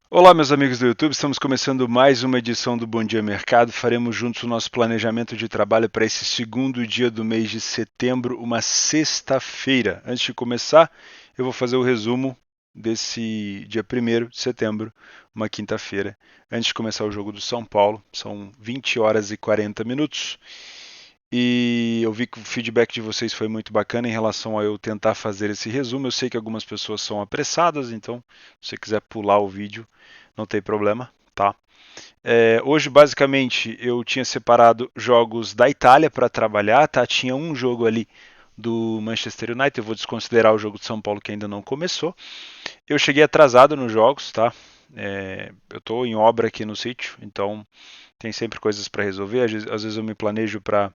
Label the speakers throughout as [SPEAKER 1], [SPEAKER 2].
[SPEAKER 1] Olá, meus amigos do YouTube, estamos começando mais uma edição do Bom Dia Mercado. Faremos juntos o nosso planejamento de trabalho para esse segundo dia do mês de setembro, uma sexta-feira. Antes de começar, eu vou fazer o resumo desse dia 1º de setembro, uma quinta-feira, antes de começar o jogo do São Paulo. São 20 horas e 40 minutos. E eu vi que o feedback de vocês foi muito bacana em relação a eu tentar fazer esse resumo. Eu sei que algumas pessoas são apressadas, então se você quiser pular o vídeo, não tem problema, tá? Hoje, basicamente, eu tinha separado jogos da Itália para trabalhar, tá? Tinha um jogo ali do Manchester United, eu vou desconsiderar o jogo de São Paulo que ainda não começou. Eu cheguei atrasado nos jogos, tá? Eu estou em obra aqui no sítio, então tem sempre coisas para resolver. Às vezes eu me planejo para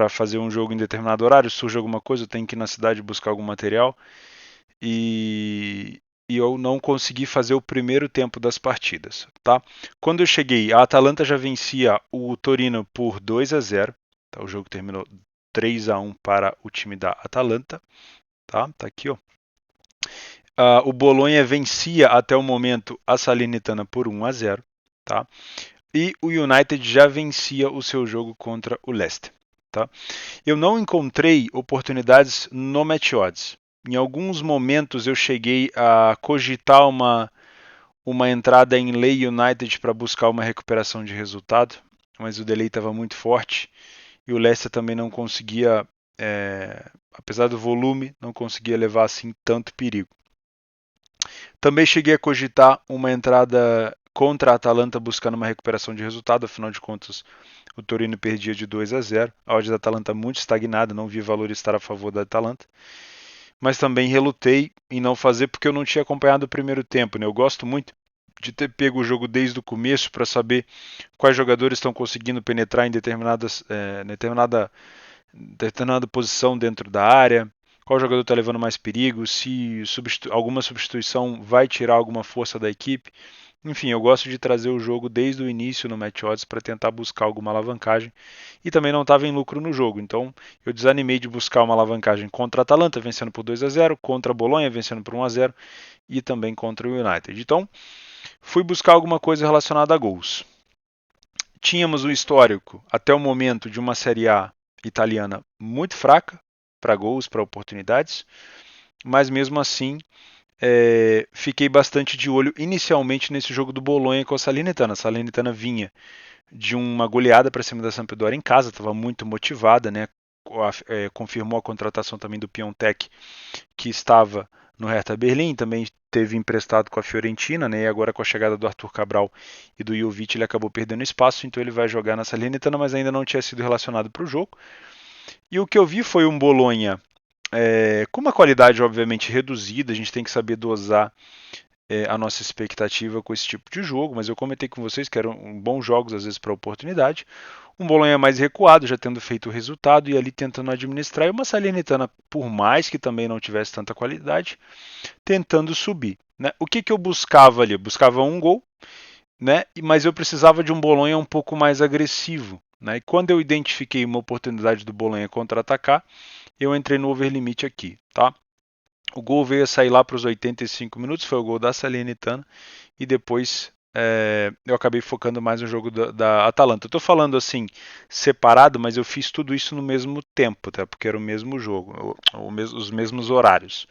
[SPEAKER 1] fazer um jogo em determinado horário, surge alguma coisa, eu tenho que ir na cidade buscar algum material e eu não consegui fazer o primeiro tempo das partidas, tá? Quando eu cheguei, a Atalanta já vencia o Torino por 2-0, tá? O jogo terminou 3-1 para o time da Atalanta, tá? Tá aqui, ó. O Bolonha vencia até o momento a Salernitana por 1-0, tá? E o United já vencia o seu jogo contra o Leicester, tá? Eu não encontrei oportunidades no match odds. Em alguns momentos eu cheguei a cogitar uma entrada em Lei United para buscar uma recuperação de resultado, mas o delay estava muito forte e o Leicester também não conseguia, apesar do volume, não conseguia levar assim tanto perigo. Também cheguei a cogitar uma entrada contra a Atalanta buscando uma recuperação de resultado, afinal de contas o Torino perdia de 2-0. A odd da Atalanta muito estagnada, não vi valor estar a favor da Atalanta. Mas também relutei em não fazer porque eu não tinha acompanhado o primeiro tempo. Né? Eu gosto muito de ter pego o jogo desde o começo para saber quais jogadores estão conseguindo penetrar em determinada posição dentro da área, qual jogador está levando mais perigo, se alguma substituição vai tirar alguma força da equipe. Enfim, eu gosto de trazer o jogo desde o início no Match Odds para tentar buscar alguma alavancagem e também não estava em lucro no jogo, então eu desanimei de buscar uma alavancagem contra a Atalanta vencendo por 2-0, contra a Bolonha vencendo por 1-0 e também contra o United. Então, fui buscar alguma coisa relacionada a gols. Tínhamos um histórico até o momento de uma Série A italiana muito fraca para gols, para oportunidades, mas mesmo assim fiquei bastante de olho inicialmente nesse jogo do Bolonha com a Salernitana. A Salernitana vinha de uma goleada para cima da Sampdoria em casa, estava muito motivada, né? Confirmou a contratação também do Piontek, que estava no Hertha Berlim, também teve emprestado com a Fiorentina, né? E agora com a chegada do Arthur Cabral e do Jovic ele acabou perdendo espaço, então ele vai jogar na Salernitana, mas ainda não tinha sido relacionado para o jogo. E o que eu vi foi um Bolonha com uma qualidade obviamente reduzida, a gente tem que saber dosar a nossa expectativa com esse tipo de jogo, mas eu comentei com vocês que eram bons jogos às vezes para oportunidade. Um Bolonha mais recuado, já tendo feito o resultado e ali tentando administrar, e uma Salernitana, por mais que também não tivesse tanta qualidade, tentando subir. Né? O que eu buscava ali? Eu buscava um gol, né? Mas eu precisava de um Bolonha um pouco mais agressivo. Né? E quando eu identifiquei uma oportunidade do Bolonha contra-atacar, eu entrei no overlimit aqui. Tá? O gol veio a sair lá para os 85 minutos, foi o gol da Salernitana, e depois eu acabei focando mais no jogo da Atalanta. Eu estou falando assim, separado, mas eu fiz tudo isso no mesmo tempo, tá? Porque era o mesmo jogo, os mesmos horários.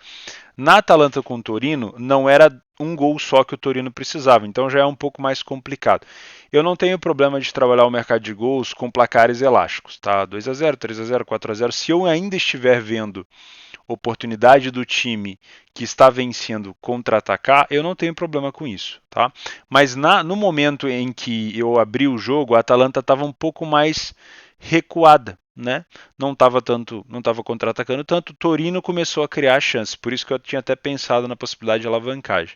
[SPEAKER 1] Na Atalanta com o Torino, não era um gol só que o Torino precisava, então já é um pouco mais complicado. Eu não tenho problema de trabalhar o mercado de gols com placares elásticos, tá? 2-0, 3-0, 4-0. Se eu ainda estiver vendo oportunidade do time que está vencendo contra-atacar, eu não tenho problema com isso, tá? Mas no momento em que eu abri o jogo, a Atalanta estava um pouco mais recuada, né? Não estava contra-atacando tanto. O Torino começou a criar chances, por isso que eu tinha até pensado na possibilidade de alavancagem.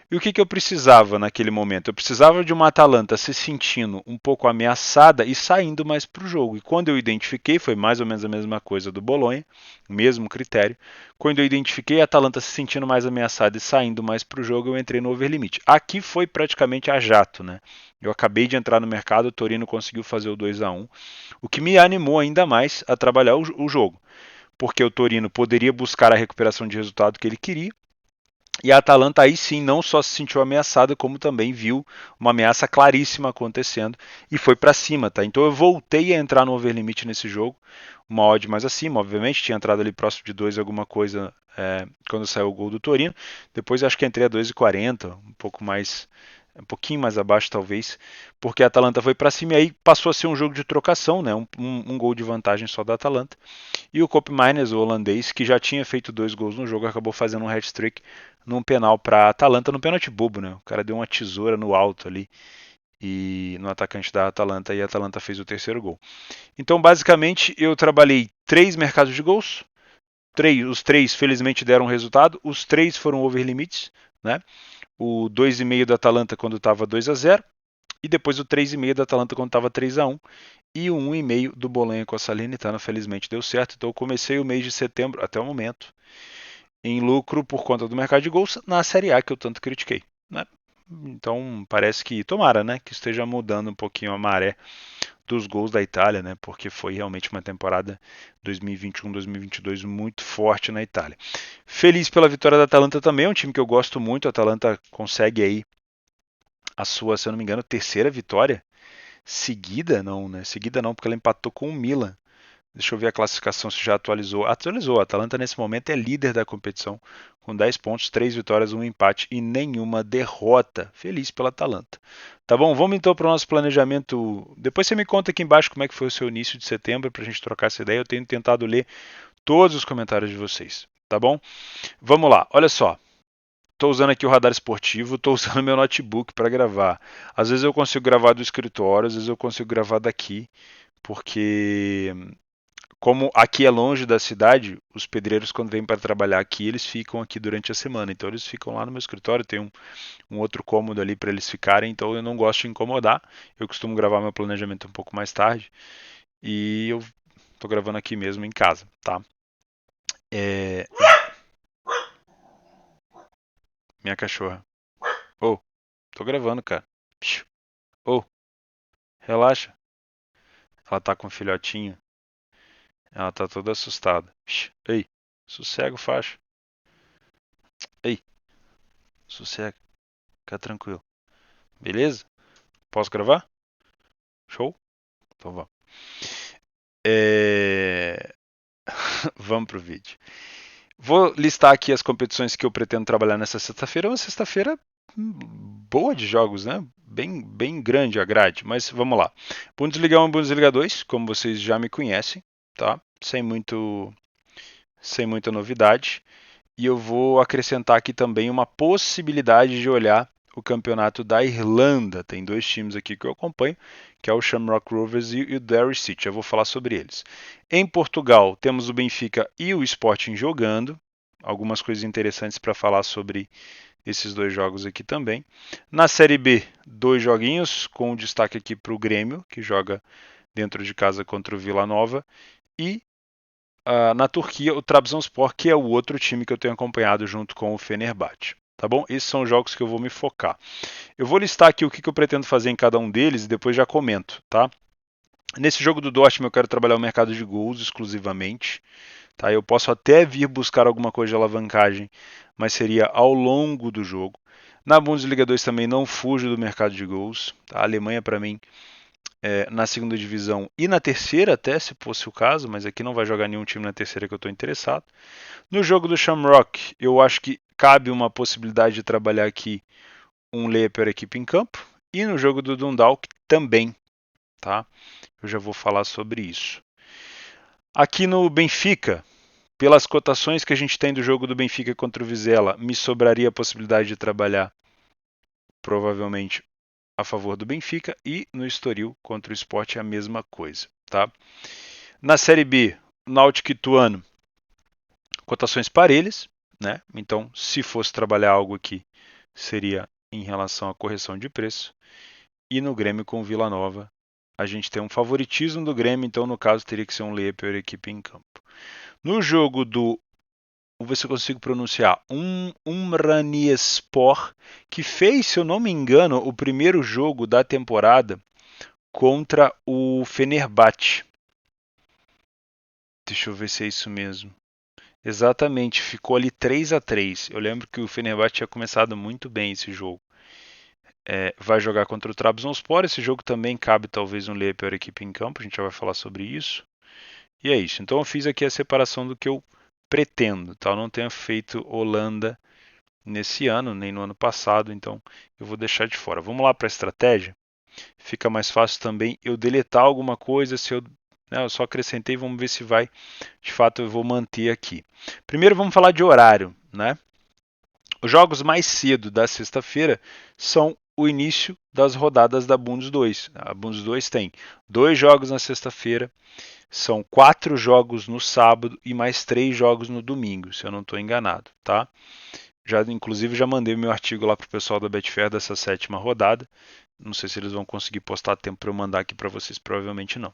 [SPEAKER 1] E o que eu precisava naquele momento? Eu precisava de uma Atalanta se sentindo um pouco ameaçada e saindo mais para o jogo. E quando eu identifiquei, foi mais ou menos a mesma coisa do Bolonha, o mesmo critério. Quando eu identifiquei a Atalanta se sentindo mais ameaçada e saindo mais para o jogo, eu entrei no overlimit. Aqui foi praticamente a jato, né? Eu acabei de entrar no mercado, o Torino conseguiu fazer o 2-1, o que me animou ainda mais a trabalhar o jogo, porque o Torino poderia buscar a recuperação de resultado que ele queria, E a Atalanta aí sim não só se sentiu ameaçada, como também viu uma ameaça claríssima acontecendo e foi para cima, tá? Então eu voltei a entrar no overlimit nesse jogo, uma odd mais acima, obviamente, tinha entrado ali próximo de 2 alguma coisa quando saiu o gol do Torino. Depois acho que entrei a 2,40, um pouco mais, um pouquinho mais abaixo talvez, porque a Atalanta foi para cima e aí passou a ser um jogo de trocação, né? Um gol de vantagem só da Atalanta. E o Koopmeiners, o holandês, que já tinha feito 2 gols no jogo, acabou fazendo um hat-trick num penal para a Atalanta, num pênalti bobo, né? O cara deu uma tesoura no alto ali e no atacante da Atalanta e a Atalanta fez o terceiro gol. Então, basicamente, eu trabalhei 3 mercados de gols. Os 3 felizmente deram resultado. Os 3 foram over limits, né? O 2,5 da Atalanta quando estava 2-0 e depois o 3,5 da Atalanta quando estava 3-1 e o 1,5 do Bolonha com a Salernitana, felizmente deu certo. Então eu comecei o mês de setembro até o momento em lucro por conta do mercado de gols na Série A que eu tanto critiquei, né? Então parece que tomara, né, que esteja mudando um pouquinho a maré dos gols da Itália, né? Porque foi realmente uma temporada 2021-2022 muito forte na Itália. Feliz pela vitória da Atalanta também, é um time que eu gosto muito. A Atalanta consegue aí a sua, se eu não me engano, terceira vitória seguida, não, né? Seguida não, porque ela empatou com o Milan. Deixa eu ver a classificação se já atualizou. Atualizou. A Atalanta nesse momento é líder da competição com 10 pontos, 3 vitórias, um empate e nenhuma derrota. Feliz pela Atalanta. Tá bom? Vamos então para o nosso planejamento. Depois você me conta aqui embaixo como é que foi o seu início de setembro para a gente trocar essa ideia. Eu tenho tentado ler todos os comentários de vocês. Tá bom? Vamos lá. Olha só. Estou usando aqui o radar esportivo, estou usando meu notebook para gravar. Às vezes eu consigo gravar do escritório, às vezes eu consigo gravar daqui, porque como aqui é longe da cidade, os pedreiros quando vêm para trabalhar aqui, eles ficam aqui durante a semana. Então eles ficam lá no meu escritório, tem um outro cômodo ali para eles ficarem, então eu não gosto de incomodar. Eu costumo gravar meu planejamento um pouco mais tarde e eu estou gravando aqui mesmo em casa, tá? É, minha cachorra. Ô, oh, tô gravando, cara. Ô, oh, relaxa. Ela tá com um filhotinho. Ela tá toda assustada. Ei, sossega, faixa. Ei, sossega. Fica tranquilo. Beleza? Posso gravar? Show? Então vamos. É... vamos pro vídeo. Vou listar aqui as competições que eu pretendo trabalhar nessa sexta-feira. É uma sexta-feira boa de jogos, né? Bem grande a grade, mas vamos lá. Bundesliga 1 e Bundesliga 2, como vocês já me conhecem, tá? Sem muita novidade. E eu vou acrescentar aqui também uma possibilidade de olhar o campeonato da Irlanda. Tem 2 times aqui que eu acompanho, que é o Shamrock Rovers e o Derry City. Eu vou falar sobre eles. Em Portugal, temos o Benfica e o Sporting jogando. Algumas coisas interessantes para falar sobre esses 2 jogos aqui também. Na Série B, 2 joguinhos, com destaque aqui para o Grêmio, que joga dentro de casa contra o Vila Nova. E na Turquia, o Trabzonspor, que é o outro time que eu tenho acompanhado junto com o Fenerbahçe. Tá bom? Esses são os jogos que eu vou me focar. Eu vou listar aqui o que eu pretendo fazer em cada um deles e depois já comento, tá? Nesse jogo do Dortmund eu quero trabalhar o mercado de gols exclusivamente. Tá? Eu posso até vir buscar alguma coisa de alavancagem, mas seria ao longo do jogo. Na Bundesliga 2 também não fujo do mercado de gols. Tá? A Alemanha, para mim, na segunda divisão e na terceira, até se fosse o caso, mas aqui não vai jogar nenhum time na terceira que eu estou interessado. No jogo do Shamrock, eu acho que cabe uma possibilidade de trabalhar aqui um layer per equipe em campo. E no jogo do Dundalk também, tá? Eu já vou falar sobre isso. Aqui no Benfica, pelas cotações que a gente tem do jogo do Benfica contra o Vizela, me sobraria a possibilidade de trabalhar provavelmente a favor do Benfica e no Estoril contra o Sport é a mesma coisa, tá? Na Série B, Náutico e Ituano, cotações parelhas, né? Então, se fosse trabalhar algo aqui, seria em relação à correção de preço. E no Grêmio com Vila Nova, a gente tem um favoritismo do Grêmio, então no caso teria que ser um layer per equipe em campo. No jogo do, vamos ver se eu consigo pronunciar, Umraniyespor, que fez, se eu não me engano, o primeiro jogo da temporada contra o Fenerbahçe. Deixa eu ver se é isso mesmo. Exatamente, ficou ali 3-3. Eu lembro que o Fenerbahçe tinha começado muito bem esse jogo. Vai jogar contra o Trabzonspor. Esse jogo também cabe talvez um ler a pior equipe em campo. A gente já vai falar sobre isso. E é isso. Então eu fiz aqui a separação do que eu pretendo. Tá? Eu não tenho feito Holanda nesse ano, nem no ano passado. Então eu vou deixar de fora. Vamos lá para a estratégia. Fica mais fácil também eu deletar alguma coisa. Se eu, né, eu só acrescentei, vamos ver se vai. De fato eu vou manter aqui. Primeiro vamos falar de horário, né? Os jogos mais cedo da sexta-feira são o início das rodadas da Bundes 2. A Bundes 2 tem 2 jogos na sexta-feira, são 4 jogos no sábado e mais 3 jogos no domingo, se eu não estou enganado, tá? Inclusive já mandei meu artigo lá para o pessoal da Betfair dessa sétima rodada. Não sei se eles vão conseguir postar a tempo para eu mandar aqui para vocês, provavelmente não.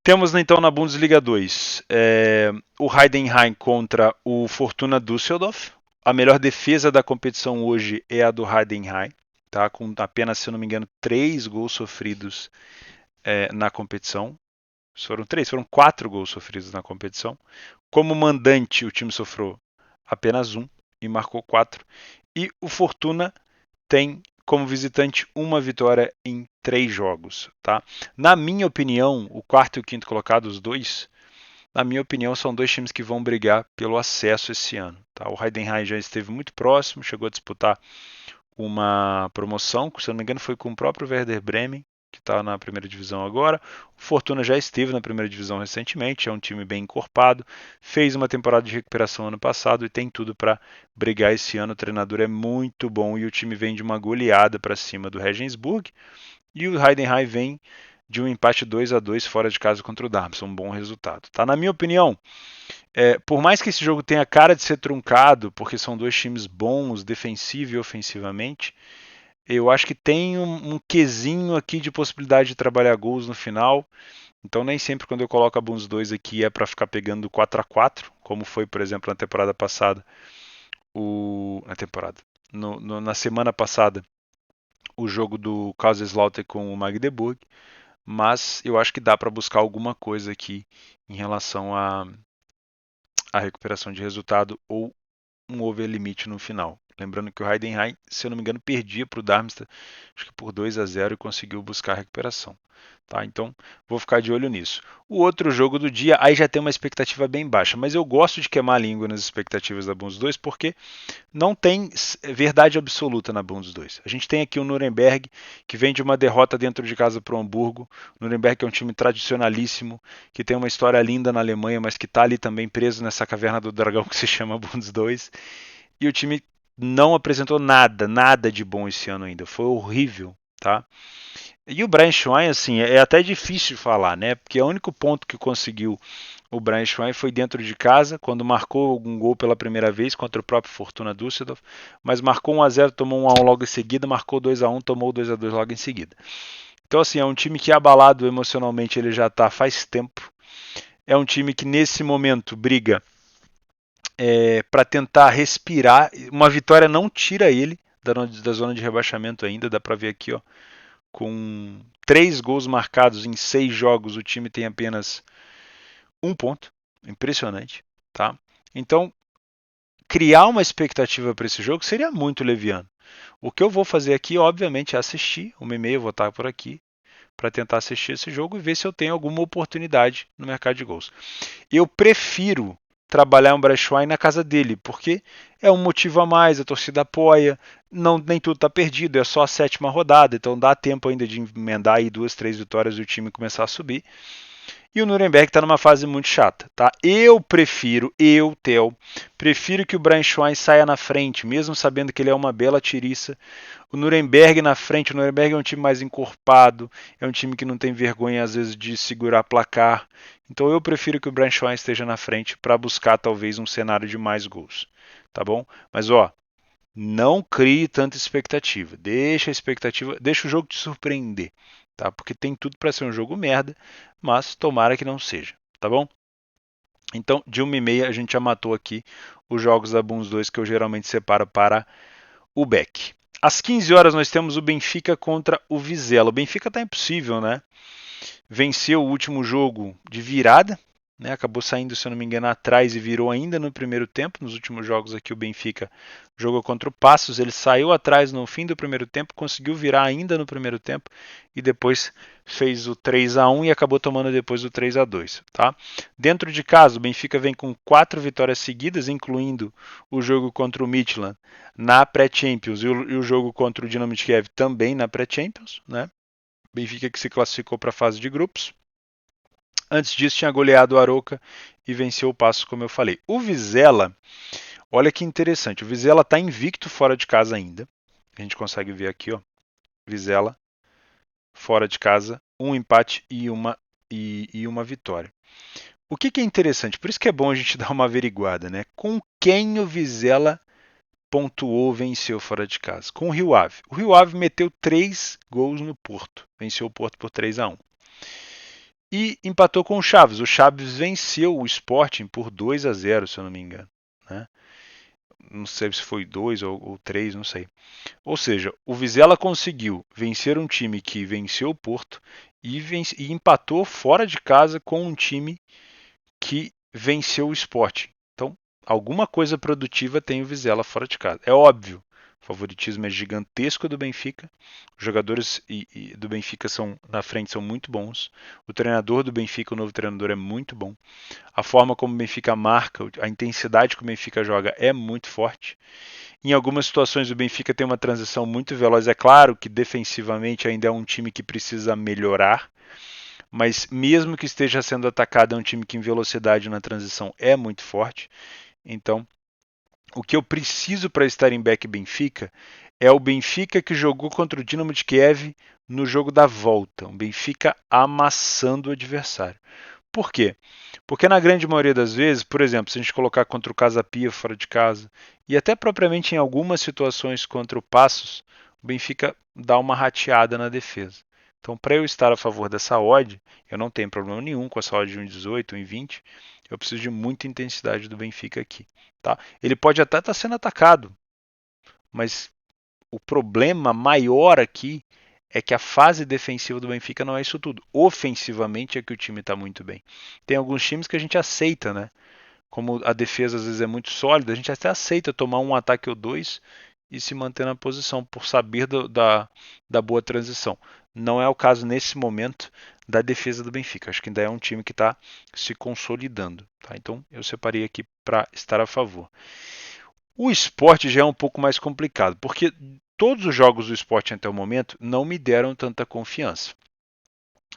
[SPEAKER 1] Temos então na Bundesliga 2 o Heidenheim contra o Fortuna Düsseldorf. A melhor defesa da competição hoje é a do Heidenheim, tá? Com apenas, se eu não me engano, 3 gols sofridos na competição. Foram 4 gols sofridos na competição. Como mandante, o time sofreu apenas um e marcou 4. E o Fortuna tem como visitante uma vitória em 3 jogos. Tá? Na minha opinião, o quarto e o quinto colocado, os dois, na minha opinião, são dois times que vão brigar pelo acesso esse ano. Tá? O Heidenheim já esteve muito próximo, chegou a disputar uma promoção, se não me engano foi com o próprio Werder Bremen, que está na primeira divisão agora. O Fortuna já esteve na primeira divisão recentemente, é um time bem encorpado, fez uma temporada de recuperação ano passado e tem tudo para brigar esse ano. O treinador é muito bom e o time vem de uma goleada para cima do Regensburg e o Heidenheim vem de um empate 2-2 fora de casa contra o Darmstadt, um bom resultado. Tá? Na minha opinião, por mais que esse jogo tenha cara de ser truncado, porque são dois times bons, defensivo e ofensivamente, eu acho que tem um quesinho aqui de possibilidade de trabalhar gols no final. Então nem sempre quando eu coloco alguns dois aqui é para ficar pegando 4-4, como foi, por exemplo, na temporada passada. Na semana passada, o jogo do Kaiserslautern com o Magdeburg. Mas eu acho que dá para buscar alguma coisa aqui em relação à recuperação de resultado ou um over limite no final. Lembrando que o Heidenheim, se eu não me engano, perdia para o Darmstadt, acho que por 2-0 e conseguiu buscar a recuperação. Tá? Então, vou ficar de olho nisso. O outro jogo do dia, aí já tem uma expectativa bem baixa, mas eu gosto de queimar a língua nas expectativas da Bundes 2 porque não tem verdade absoluta na Bundes 2. A gente tem aqui o Nuremberg, que vem de uma derrota dentro de casa para o Hamburgo. O Nuremberg é um time tradicionalíssimo, que tem uma história linda na Alemanha, mas que está ali também preso nessa caverna do dragão que se chama Bundes 2. E o time não apresentou nada de bom esse ano ainda. Foi horrível, tá? E o Braunschweig, assim, é até difícil falar, né? Porque o único ponto que conseguiu o Braunschweig foi dentro de casa, quando marcou um gol pela primeira vez contra o próprio Fortuna Düsseldorf, mas marcou 1-0, tomou 1-1 logo em seguida, marcou 2-1, tomou 2-2 logo em seguida. Então, assim, é um time que abalado emocionalmente ele já está faz tempo. É um time que nesse momento briga para tentar respirar. Uma vitória não tira ele da zona de rebaixamento ainda, dá para ver aqui, ó, com 3 gols marcados em 6 jogos, o time tem apenas 1 ponto. Impressionante, tá? Então, criar uma expectativa para esse jogo seria muito leviano. O que eu vou fazer aqui, obviamente, é assistir. 1h30 eu vou estar por aqui para tentar assistir esse jogo e ver se eu tenho alguma oportunidade no mercado de gols. Eu prefiro trabalhar um Braunschweig na casa dele, porque é um motivo a mais, a torcida apoia, nem tudo está perdido, é só a sétima rodada, então dá tempo ainda de emendar aí 2, 3 vitórias e o time começar a subir. E o Nuremberg está numa fase muito chata, tá? Theo, prefiro que o Braunschweig saia na frente, mesmo sabendo que ele é uma bela tiriça. O Nuremberg na frente, o Nuremberg é um time mais encorpado, é um time que não tem vergonha às vezes de segurar placar. Então eu prefiro que o Braunschweig esteja na frente para buscar talvez um cenário de mais gols, tá bom? Mas ó, não crie tanta expectativa. Deixa o jogo te surpreender, tá? Porque tem tudo para ser um jogo merda, mas tomara que não seja, tá bom? Então, de 1h30 a gente já matou aqui os jogos da Bundes 2 que eu geralmente separo para o Beck. Às 15 horas nós temos o Benfica contra o Vizela. O Benfica tá impossível, né? Venceu o último jogo de virada, né? Acabou saindo, se eu não me engano, atrás e virou ainda no primeiro tempo. Nos últimos jogos aqui o Benfica jogou contra o Passos, ele saiu atrás no fim do primeiro tempo, conseguiu virar ainda no primeiro tempo e depois fez o 3-1 e acabou tomando depois o 3-2, tá? Dentro de casa, o Benfica vem com 4 vitórias seguidas, incluindo o jogo contra o Midtjylland na pré-Champions e o jogo contra o Dinamo de Kiev também na pré-Champions, né? Benfica que se classificou para a fase de grupos. Antes disso, tinha goleado o Arouca e venceu o Passos, como eu falei. O Vizela, olha que interessante, o Vizela está invicto fora de casa ainda. A gente consegue ver aqui, ó, Vizela fora de casa, um empate e uma vitória. O que é interessante, por isso que é bom a gente dar uma averiguada, né? Com quem o Vizela pontuou, venceu fora de casa? Com o Rio Ave. O Rio Ave meteu 3 gols no Porto, venceu o Porto por 3-1. E empatou com o Chaves. O Chaves venceu o Sporting por 2-0, se eu não me engano, né? Não sei se foi 2 ou 3, não sei. Ou seja, o Vizela conseguiu vencer um time que venceu o Porto e empatou fora de casa com um time que venceu o Sporting. Então, alguma coisa produtiva tem o Vizela fora de casa. É óbvio, o favoritismo é gigantesco do Benfica. Os jogadores do Benfica são na frente são muito bons. O treinador do Benfica, o novo treinador, é muito bom. A forma como o Benfica marca, a intensidade que o Benfica joga é muito forte. Em algumas situações o Benfica tem uma transição muito veloz. É claro que defensivamente ainda é um time que precisa melhorar, mas mesmo que esteja sendo atacado, é um time que em velocidade na transição é muito forte. Então, o que eu preciso para estar em back Benfica é o Benfica que jogou contra o Dinamo de Kiev no jogo da volta. Um Benfica amassando o adversário. Por quê? Porque na grande maioria das vezes, por exemplo, se a gente colocar contra o Casa Pia fora de casa, e até propriamente em algumas situações contra o Passos, o Benfica dá uma rateada na defesa. Então, para eu estar a favor dessa odd, eu não tenho problema nenhum com essa odd de 1,18, 1,20. Eu preciso de muita intensidade do Benfica aqui. Tá? Ele pode até estar sendo atacado, mas o problema maior aqui é que a fase defensiva do Benfica não é isso tudo. Ofensivamente é que o time está muito bem. Tem alguns times que a gente aceita, né? Como a defesa às vezes é muito sólida, a gente até aceita tomar um ataque ou dois e se manter na posição por saber da boa transição. Não é o caso nesse momento da defesa do Benfica. Acho que ainda é um time que está se consolidando. Tá? Então eu separei aqui para estar a favor. O esporte já é um pouco mais complicado, porque todos os jogos do esporte até o momento não me deram tanta confiança.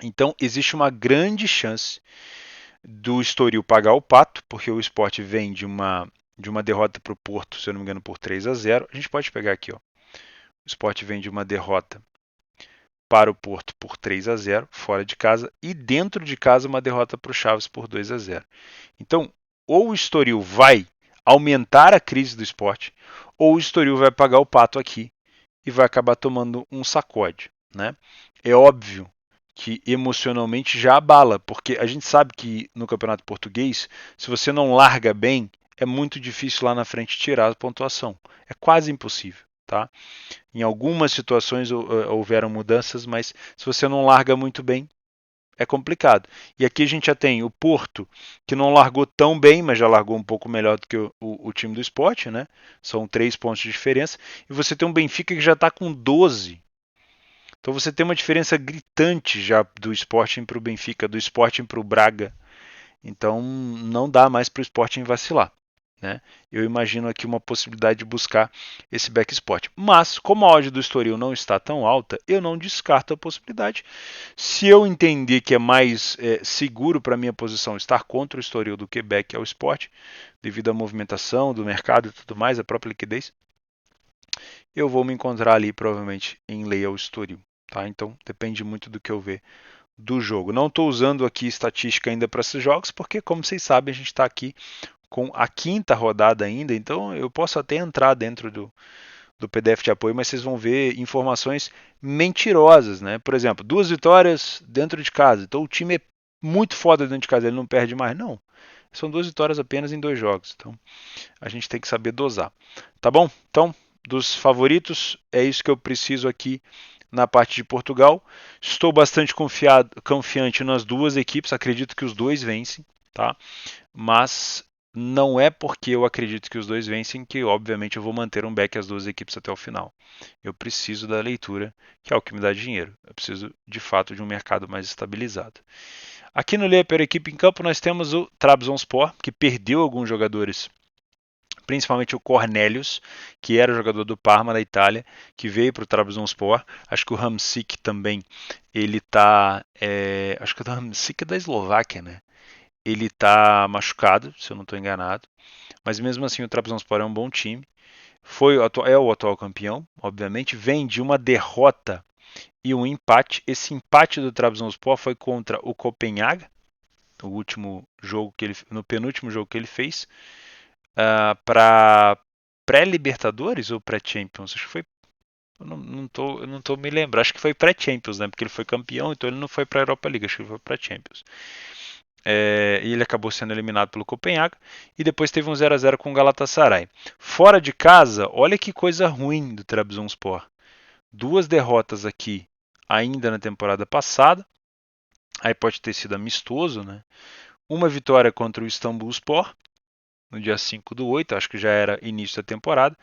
[SPEAKER 1] Então existe uma grande chance do Estoril pagar o pato, porque o esporte vem de uma derrota para o Porto, se eu não me engano, por 3-0. A gente pode pegar aqui, ó. O esporte vem de uma derrota para o Porto por 3-0, fora de casa, e dentro de casa uma derrota para o Chaves por 2-0. Então, ou o Estoril vai aumentar a crise do esporte, ou o Estoril vai pagar o pato aqui e vai acabar tomando um sacode, né? É óbvio que emocionalmente já abala, porque a gente sabe que no Campeonato Português, se você não larga bem, é muito difícil lá na frente tirar a pontuação. É quase impossível, tá? Em algumas situações houveram mudanças, mas se você não larga muito bem, é complicado. E aqui a gente já tem o Porto, que não largou tão bem, mas já largou um pouco melhor do que o time do Sport, né? São 3 pontos de diferença. E você tem um Benfica que já está com 12. Então você tem uma diferença gritante já do Sporting para o Benfica, do Sporting para o Braga. Então não dá mais para o Sporting vacilar. Né? Eu imagino aqui uma possibilidade de buscar esse backspot. Mas, como a odd do Estoril não está tão alta, eu não descarto a possibilidade. Se eu entender que é mais seguro para a minha posição estar contra o Estoril do que back ao Sport, devido à movimentação do mercado e tudo mais, a própria liquidez, eu vou me encontrar ali provavelmente em lei ao Estoril. Tá? Então depende muito do que eu ver do jogo. Não estou usando aqui estatística ainda para esses jogos, porque como vocês sabem, a gente está aqui com a quinta rodada ainda, então eu posso até entrar dentro do PDF de apoio, mas vocês vão ver informações mentirosas, né? Por exemplo, 2 vitórias dentro de casa, então o time é muito foda dentro de casa, ele não perde mais. Não, são 2 vitórias apenas em 2 jogos, então a gente tem que saber dosar. Tá bom? Então, dos favoritos, é isso que eu preciso aqui na parte de Portugal. Estou bastante confiante nas duas equipes, acredito que os dois vencem. tá? Mas não é porque eu acredito que os dois vencem que, obviamente, eu vou manter um back as duas equipes até o final. Eu preciso da leitura, que é o que me dá dinheiro. Eu preciso, de fato, de um mercado mais estabilizado. Aqui no Leia equipe em campo, nós temos o Trabzonspor, que perdeu alguns jogadores, principalmente o Cornelius, que era jogador do Parma da Itália, que veio para o Trabzonspor. Acho que o Hamsik também, ele tá, acho que o Hamsik é da Eslováquia, né? Ele está machucado, se eu não estou enganado. Mas mesmo assim o Trabzonspor é um bom time. É o atual campeão, obviamente. Vem de uma derrota e um empate. Esse empate do Trabzonspor foi contra o Copenhague, no penúltimo jogo que ele fez, para pré-Libertadores ou pré-Champions. Acho que foi. Eu não tô me lembrando. Acho que foi pré-Champions, né? Porque ele foi campeão, então ele não foi para a Europa League. Acho que ele foi para Champions. E ele acabou sendo eliminado pelo Copenhague e depois teve um 0 a 0 com o Galatasaray. Fora de casa, olha que coisa ruim do Trabzonspor. Duas derrotas aqui ainda na temporada passada. Aí pode ter sido amistoso, né? Uma vitória contra o Istanbulspor no dia 5/8, acho que já era início da temporada.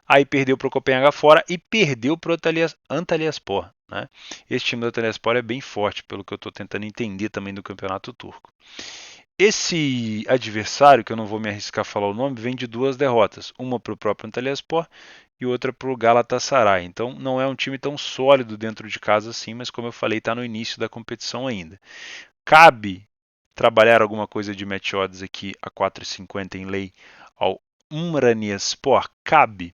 [SPEAKER 1] Aí perdeu para o Copenhague fora e perdeu para o Antalyaspor. Né? Esse time do Antalyaspor é bem forte, pelo que eu estou tentando entender também do campeonato turco. Esse adversário, que eu não vou me arriscar a falar o nome, vem de duas derrotas. Uma para o próprio Antalyaspor e outra para o Galatasaray. Então não é um time tão sólido dentro de casa assim, mas como eu falei, está no início da competição ainda. Cabe trabalhar alguma coisa de match odds aqui a 4,50 em lei ao Umraniyespor? Cabe.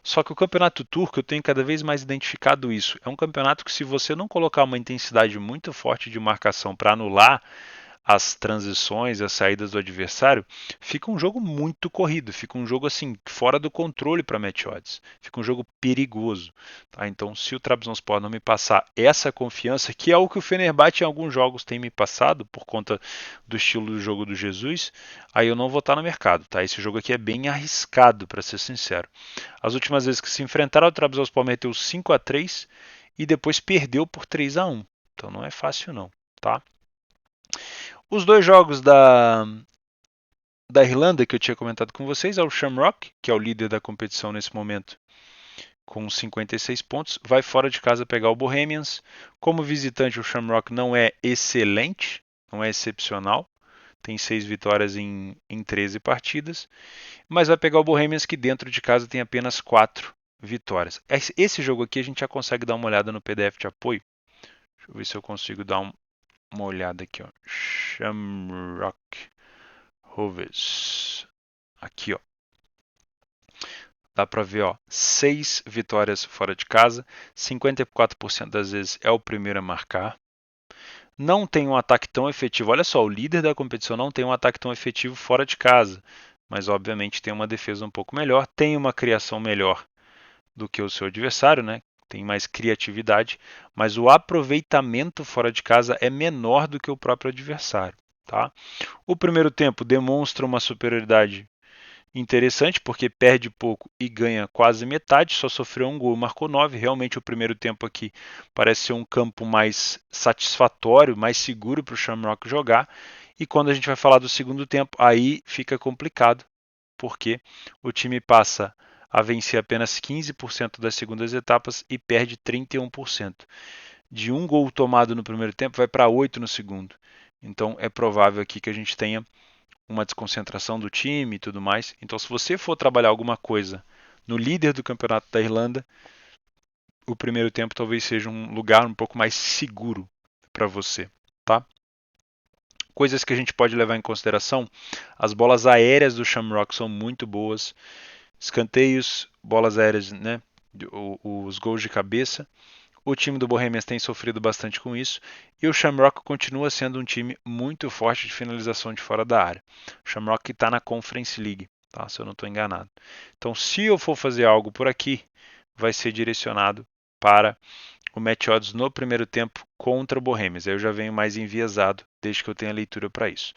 [SPEAKER 1] Só que o campeonato turco, eu tenho cada vez mais identificado isso. É um campeonato que, se você não colocar uma intensidade muito forte de marcação para anular as transições, as saídas do adversário, fica um jogo muito corrido, fica um jogo assim fora do controle para match odds, fica um jogo perigoso. Tá? Então, se o Trabzonspor não me passar essa confiança, que é o que o Fenerbahçe em alguns jogos tem me passado por conta do estilo do jogo do Jesus, aí eu não vou estar no mercado. Tá? Esse jogo aqui é bem arriscado, para ser sincero. As últimas vezes que se enfrentaram, o Trabzonspor meteu 5-3 e depois perdeu por 3-1. Então não é fácil não, tá? Os dois jogos da Irlanda que eu tinha comentado com vocês é o Shamrock, que é o líder da competição nesse momento, com 56 pontos. Vai fora de casa pegar o Bohemians. Como visitante, o Shamrock não é excelente, não é excepcional. Tem 6 vitórias em 13 partidas. Mas vai pegar o Bohemians, que dentro de casa tem apenas 4 vitórias. Esse jogo aqui a gente já consegue dar uma olhada no PDF de apoio. Deixa eu ver se eu consigo dar uma olhada aqui. Ó. Shamrock Rovers. Aqui, ó. Dá para ver, ó, 6 vitórias fora de casa, 54% das vezes é o primeiro a marcar. Não tem um ataque tão efetivo. Olha só, o líder da competição não tem um ataque tão efetivo fora de casa, mas obviamente tem uma defesa um pouco melhor, tem uma criação melhor do que o seu adversário, né? Tem mais criatividade, mas o aproveitamento fora de casa é menor do que o próprio adversário, tá? O primeiro tempo demonstra uma superioridade interessante, porque perde pouco e ganha quase metade, só sofreu um gol, marcou 9. Realmente o primeiro tempo aqui parece ser um campo mais satisfatório, mais seguro para o Shamrock jogar. E quando a gente vai falar do segundo tempo, aí fica complicado, porque o time passa a vencer apenas 15% das segundas etapas e perde 31%. De um gol tomado no primeiro tempo, vai para 8 no segundo. Então é provável aqui que a gente tenha uma desconcentração do time e tudo mais. Então, se você for trabalhar alguma coisa no líder do campeonato da Irlanda, o primeiro tempo talvez seja um lugar um pouco mais seguro para você, tá? Coisas que a gente pode levar em consideração: as bolas aéreas do Shamrock são muito boas, escanteios, bolas aéreas, né? Os gols de cabeça. O time do Bohemians tem sofrido bastante com isso e o Shamrock continua sendo um time muito forte de finalização de fora da área. O Shamrock está na Conference League, tá? Se eu não estou enganado. Então, se eu for fazer algo por aqui, vai ser direcionado para o match odds no primeiro tempo contra o Bohemians. Aí eu já venho mais enviesado, desde que eu tenha leitura para isso.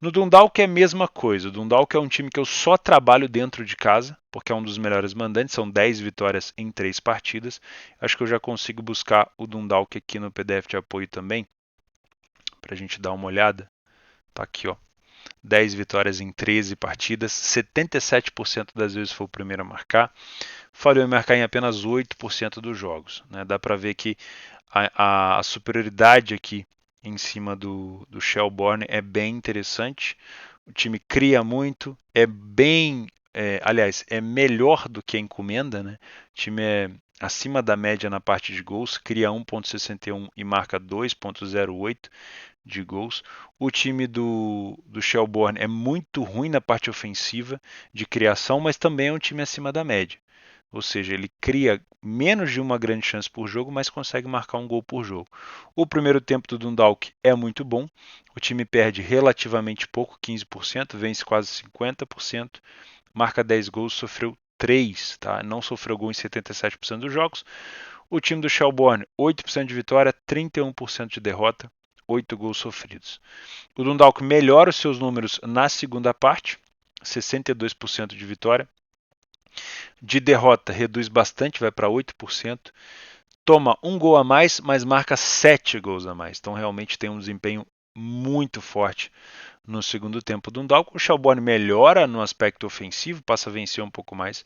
[SPEAKER 1] No Dundalk é a mesma coisa. O Dundalk é um time que eu só trabalho dentro de casa, porque é um dos melhores mandantes, são 10 vitórias em 3 partidas. Acho que eu já consigo buscar o Dundalk aqui no PDF de apoio também, para a gente dar uma olhada. Tá aqui, ó. 10 vitórias em 13 partidas, 77% das vezes foi o primeiro a marcar, falhou em marcar em apenas 8% dos jogos. Né? Dá para ver que a superioridade aqui em cima do Shelbourne é bem interessante. O time cria muito, aliás, é melhor do que a encomenda, né? O time é acima da média na parte de gols, cria 1,61 e marca 2,08 de gols. O time do Shelbourne é muito ruim na parte ofensiva de criação, mas também é um time acima da média. Ou seja, ele cria menos de uma grande chance por jogo, mas consegue marcar um gol por jogo. O primeiro tempo do Dundalk é muito bom. O time perde relativamente pouco, 15%, vence quase 50%, marca 10 gols, sofreu 3, tá? Não sofreu gol em 77% dos jogos. O time do Shelbourne, 8% de vitória, 31% de derrota, 8 gols sofridos. O Dundalk melhora os seus números na segunda parte, 62% de vitória. De derrota reduz bastante, vai para 8%. Toma um gol a mais, mas marca 7 gols a mais. Então realmente tem um desempenho muito forte no segundo tempo do Dundalk. O Shelbourne melhora no aspecto ofensivo, passa a vencer um pouco mais,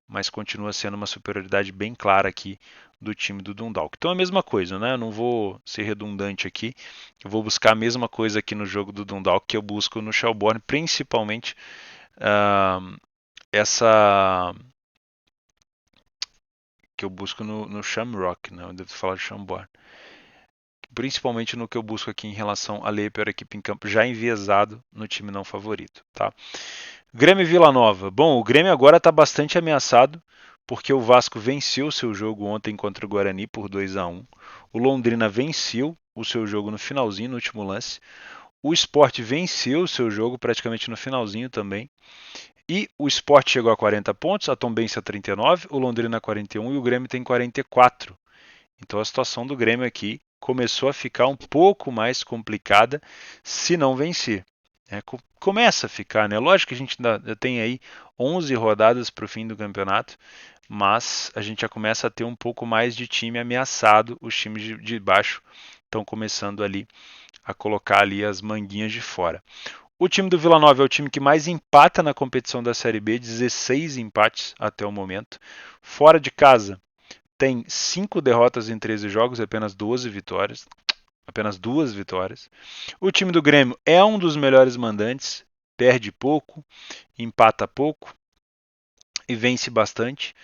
[SPEAKER 1] mas continua sendo uma superioridade bem clara aqui do time do Dundalk. Então é a mesma coisa, né? Eu não vou ser redundante aqui. Eu vou buscar a mesma coisa aqui no jogo do Dundalk que eu busco no Shelbourne, principalmente essa que eu busco no Shamrock, né? Eu devo falar de Shelbourne. Principalmente no que eu busco aqui em relação a ler a pior equipe em campo, já enviesado no time não favorito, tá? Grêmio e Vila Nova. Bom, o Grêmio agora está bastante ameaçado, porque o Vasco venceu o seu jogo ontem contra o Guarani por 2-1. O Londrina venceu o seu jogo no finalzinho, no último lance. O Sport venceu o seu jogo praticamente no finalzinho também. E o Sport chegou a 40 pontos, a Tombense a 39, o Londrina a 41 e o Grêmio tem 44. Então a situação do Grêmio aqui começou a ficar um pouco mais complicada se não vencer. Começa a ficar, né? Lógico que a gente ainda tem aí 11 rodadas para o fim do campeonato, mas a gente já começa a ter um pouco mais de time ameaçado. Os times de baixo estão começando ali a colocar ali as manguinhas de fora. O time do Vila Nova é o time que mais empata na competição da Série B, 16 empates até o momento. Fora de casa, tem 5 derrotas em 13 jogos e apenas 12 vitórias. Apenas 2 vitórias. O time do Grêmio é um dos melhores mandantes, perde pouco, empata pouco e vence bastante.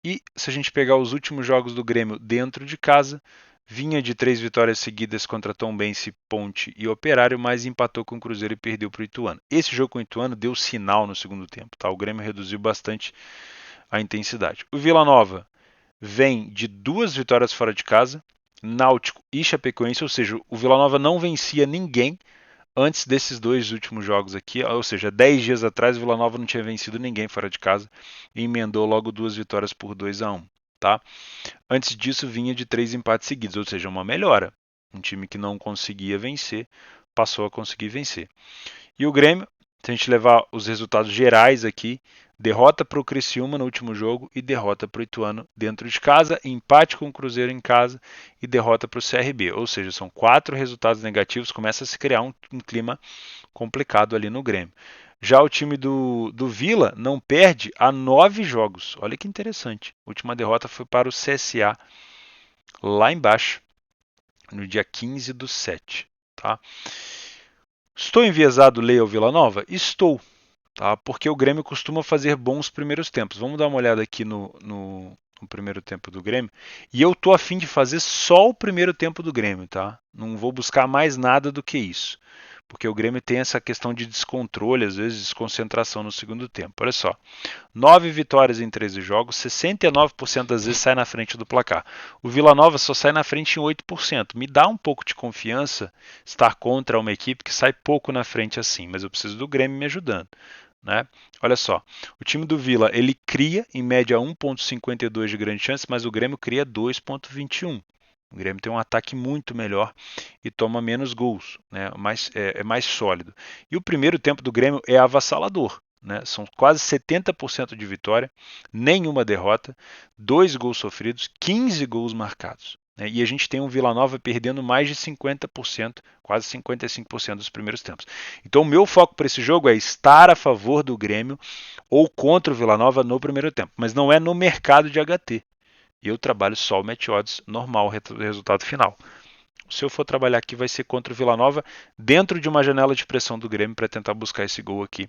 [SPEAKER 1] E se a gente pegar os últimos jogos do Grêmio dentro de casa, vinha de 3 vitórias seguidas contra Tombense, Ponte e Operário, mas empatou com o Cruzeiro e perdeu para o Ituano. Esse jogo com o Ituano deu sinal no segundo tempo, tá? O Grêmio reduziu bastante a intensidade. O Vila Nova vem de 2 vitórias fora de casa, Náutico e Chapecoense, ou seja, o Vila Nova não vencia ninguém antes desses 2 últimos jogos aqui, ou seja, 10 dias atrás o Vila Nova não tinha vencido ninguém fora de casa e emendou logo 2 vitórias por 2-1, tá? Antes disso vinha de 3 empates seguidos, ou seja, uma melhora. Um time que não conseguia vencer passou a conseguir vencer. E o Grêmio, se a gente levar os resultados gerais aqui, derrota para o Criciúma no último jogo e derrota para o Ituano dentro de casa, empate com o Cruzeiro em casa e derrota para o CRB. Ou seja, são 4 resultados negativos, começa a se criar um clima complicado ali no Grêmio. Já o time do Vila não perde há 9 jogos. Olha que interessante. A última derrota foi para o CSA, lá embaixo, no dia 15/7. Tá? Estou enviesado, Leia o Vila Nova? Estou. Tá? Porque o Grêmio costuma fazer bons primeiros tempos. Vamos dar uma olhada aqui no primeiro tempo do Grêmio. E eu tô a fim de fazer só o primeiro tempo do Grêmio, tá? Não vou buscar mais nada do que isso. Porque o Grêmio tem essa questão de descontrole, às vezes desconcentração no segundo tempo. Olha só, 9 vitórias em 13 jogos, 69% das vezes sai na frente do placar. O Vila Nova só sai na frente em 8%. Me dá um pouco de confiança estar contra uma equipe que sai pouco na frente assim, mas eu preciso do Grêmio me ajudando. Né? Olha só, o time do Vila ele cria em média 1,52 de grande chance, mas o Grêmio cria 2,21. O Grêmio tem um ataque muito melhor e toma menos gols, né? É mais sólido. E o primeiro tempo do Grêmio é avassalador. Né? São quase 70% de vitória, nenhuma derrota, 2 gols sofridos, 15 gols marcados. né? E a gente tem um Vila Nova perdendo mais de 50%, quase 55% dos primeiros tempos. Então o meu foco para esse jogo é estar a favor do Grêmio ou contra o Vila Nova no primeiro tempo, mas não é no mercado de HT. Eu trabalho só o match odds normal, resultado final. Se eu for trabalhar aqui, vai ser contra o Vila Nova, dentro de uma janela de pressão do Grêmio, para tentar buscar esse gol aqui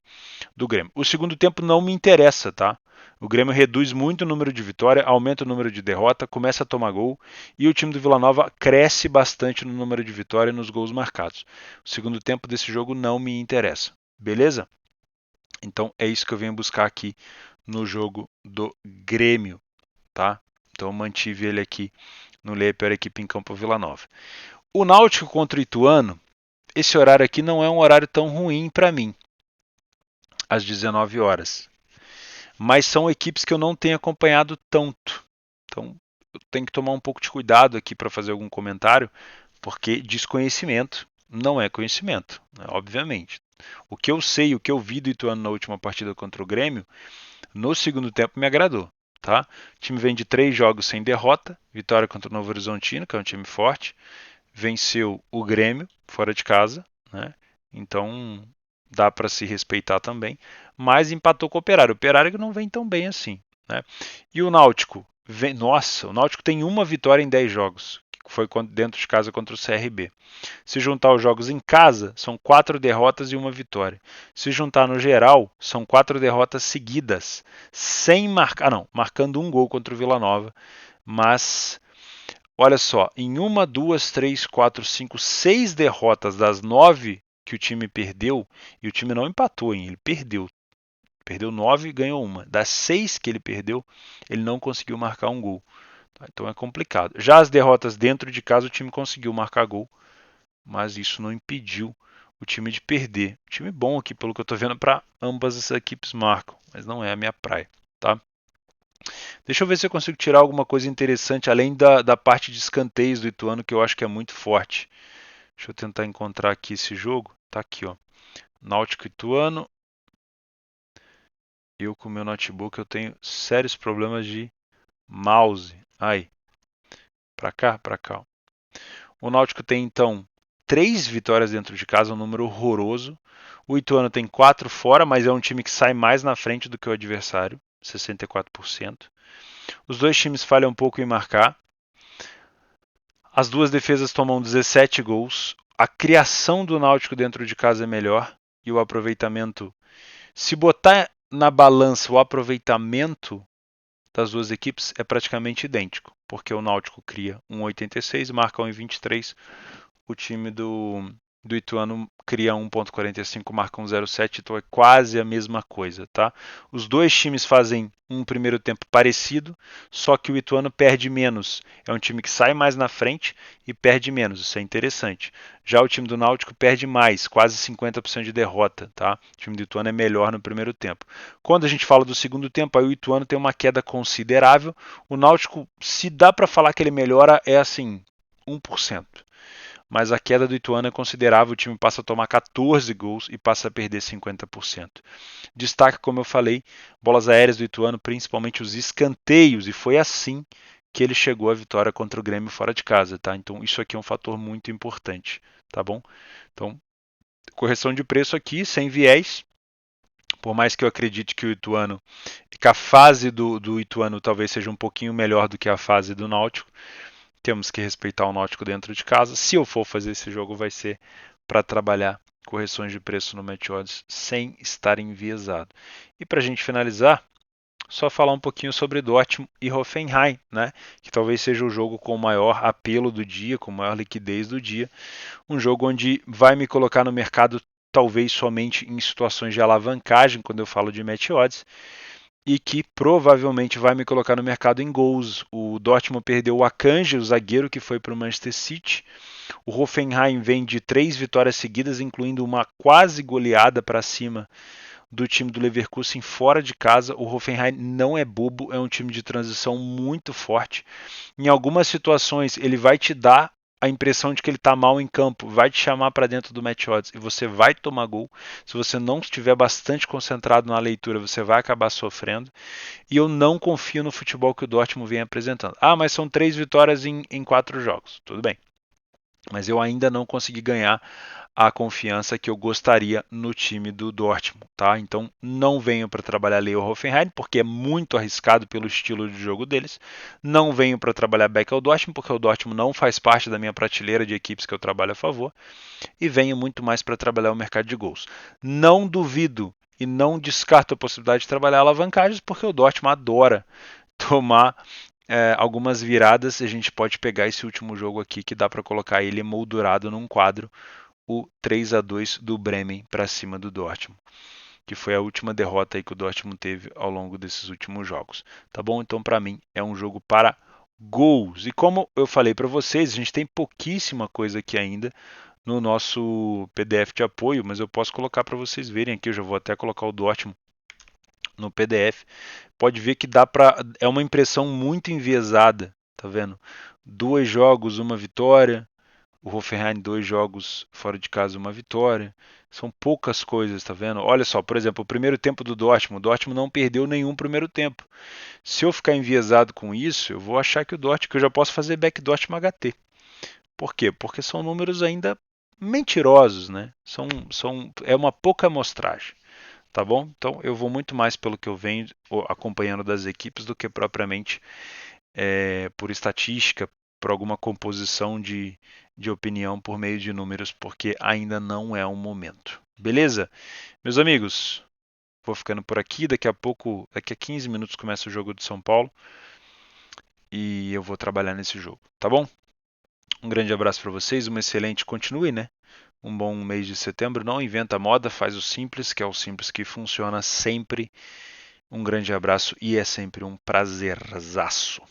[SPEAKER 1] do Grêmio. O segundo tempo não me interessa, tá? O Grêmio reduz muito o número de vitória, aumenta o número de derrota, começa a tomar gol e o time do Vila Nova cresce bastante no número de vitória e nos gols marcados. O segundo tempo desse jogo não me interessa, beleza? Então é isso que eu venho buscar aqui no jogo do Grêmio, tá? Então eu mantive ele aqui no Lei Pior Equipe em Campo Vila Nova. O Náutico contra o Ituano, esse horário aqui não é um horário tão ruim para mim, às 19 horas. Mas são equipes que eu não tenho acompanhado tanto. Então eu tenho que tomar um pouco de cuidado aqui para fazer algum comentário, porque desconhecimento não é conhecimento, né? Obviamente. O que eu sei, o que eu vi do Ituano na última partida contra o Grêmio, no segundo tempo me agradou. Tá? O time vem de 3 jogos sem derrota, vitória contra o Novo Horizontino, que é um time forte, venceu o Grêmio fora de casa, né? Então dá para se respeitar também, mas empatou com o Operário. O Operário que não vem tão bem assim, né? E o Náutico, nossa, o Náutico tem uma vitória em 10 jogos, que foi dentro de casa contra o CRB. Se juntar os jogos em casa, são 4 derrotas e uma vitória. Se juntar no geral, são 4 derrotas seguidas, sem marcar, não, marcando um gol contra o Vila Nova, mas olha só, em 1, 2, 3, 4, 5, 6 derrotas das 9 que o time perdeu, e o time não empatou, hein? Ele perdeu. Perdeu 9 e ganhou uma. Das 6 que ele perdeu, ele não conseguiu marcar um gol. Então é complicado. Já as derrotas dentro de casa, o time conseguiu marcar gol, mas isso não impediu o time de perder. Time bom aqui, pelo que eu estou vendo, para ambas as equipes marcam, mas não é a minha praia, tá? Deixa eu ver se eu consigo tirar alguma coisa interessante, além da parte de escanteios do Ituano, que eu acho que é muito forte. Deixa eu tentar encontrar aqui esse jogo. Tá aqui, ó. Náutico Ituano. Eu com o meu notebook eu tenho sérios problemas de mouse. Aí, pra cá, pra cá. Ó. O Náutico tem então 3 vitórias dentro de casa, um número horroroso. O Ituano tem 4 fora, mas é um time que sai mais na frente do que o adversário, 64%. Os dois times falham um pouco em marcar. As duas defesas tomam 17 gols. A criação do Náutico dentro de casa é melhor. E o aproveitamento. Se botar na balança o aproveitamento das duas equipes, é praticamente idêntico. Porque o Náutico cria 1,86, marca 1,23. O time do Ituano cria 1,45, marca 1,07, então é quase a mesma coisa, tá? Os dois times fazem um primeiro tempo parecido, só que o Ituano perde menos. É um time que sai mais na frente e perde menos, isso é interessante. Já o time do Náutico perde mais, quase 50% de derrota, tá? O time do Ituano é melhor no primeiro tempo. Quando a gente fala do segundo tempo, aí o Ituano tem uma queda considerável. O Náutico, se dá para falar que ele melhora, é assim, 1%. Mas a queda do Ituano é considerável, o time passa a tomar 14 gols e passa a perder 50%. Destaque, como eu falei, bolas aéreas do Ituano, principalmente os escanteios, e foi assim que ele chegou à vitória contra o Grêmio fora de casa, tá? Então isso aqui é um fator muito importante, tá bom? Então, correção de preço aqui, sem viés, por mais que eu acredite que o Ituano, que a fase do Ituano talvez seja um pouquinho melhor do que a fase do Náutico, temos que respeitar o Náutico dentro de casa. Se eu for fazer esse jogo, vai ser para trabalhar correções de preço no Match Odds sem estar enviesado. E para a gente finalizar, só falar um pouquinho sobre Dortmund e Hoffenheim, né? Que talvez seja o jogo com o maior apelo do dia, com maior liquidez do dia. Um jogo onde vai me colocar no mercado talvez somente em situações de alavancagem, quando eu falo de Match Odds, e que provavelmente vai me colocar no mercado em gols. O Dortmund perdeu o Akanji, o zagueiro que foi para o Manchester City. O Hoffenheim vem de 3 vitórias seguidas, incluindo uma quase goleada para cima do time do Leverkusen fora de casa. O Hoffenheim não é bobo, é um time de transição muito forte. Em algumas situações ele vai te dar a impressão de que ele está mal em campo, vai te chamar para dentro do match odds e você vai tomar gol. Se você não estiver bastante concentrado na leitura, você vai acabar sofrendo. E eu não confio no futebol que o Dortmund vem apresentando. Ah, mas são 3 vitórias em 4 jogos. Tudo bem. Mas eu ainda não consegui ganhar a confiança que eu gostaria no time do Dortmund, tá? Então não venho para trabalhar Leo Hoffenheim porque é muito arriscado pelo estilo de jogo deles. Não venho para trabalhar Beck ao Dortmund porque o Dortmund não faz parte da minha prateleira de equipes que eu trabalho a favor. E venho muito mais para trabalhar o mercado de gols. Não duvido e não descarto a possibilidade de trabalhar alavancagens porque o Dortmund adora tomar algumas viradas. A gente pode pegar esse último jogo aqui que dá para colocar ele moldurado num quadro, o 3-2 do Bremen para cima do Dortmund, que foi a última derrota aí que o Dortmund teve ao longo desses últimos jogos. Tá bom? Então para mim é um jogo para gols. E como eu falei para vocês, a gente tem pouquíssima coisa aqui ainda no nosso PDF de apoio, mas eu posso colocar para vocês verem aqui. Eu já vou até colocar o Dortmund no PDF. Pode ver que dá para, é uma impressão muito enviesada, tá vendo? 2 jogos, uma vitória. O Hoffenheim, 2 jogos fora de casa, uma vitória. São poucas coisas, tá vendo? Olha só, por exemplo, o primeiro tempo do Dortmund. O Dortmund não perdeu nenhum primeiro tempo. Se eu ficar enviesado com isso, eu vou achar que o Dortmund, que eu já posso fazer back Dortmund HT. Por quê? Porque são números ainda mentirosos, né? É uma pouca amostragem, tá bom? Então eu vou muito mais pelo que eu venho acompanhando das equipes do que propriamente por estatística, por alguma composição de opinião por meio de números, porque ainda não é o momento. Beleza? Meus amigos, vou ficando por aqui. Daqui a pouco, daqui a 15 minutos começa o jogo de São Paulo e eu vou trabalhar nesse jogo, tá bom? Um grande abraço para vocês, uma excelente, continue, né? Um bom mês de setembro. Não inventa moda, faz o simples, que é o simples que funciona sempre. Um grande abraço e é sempre um prazerzaço.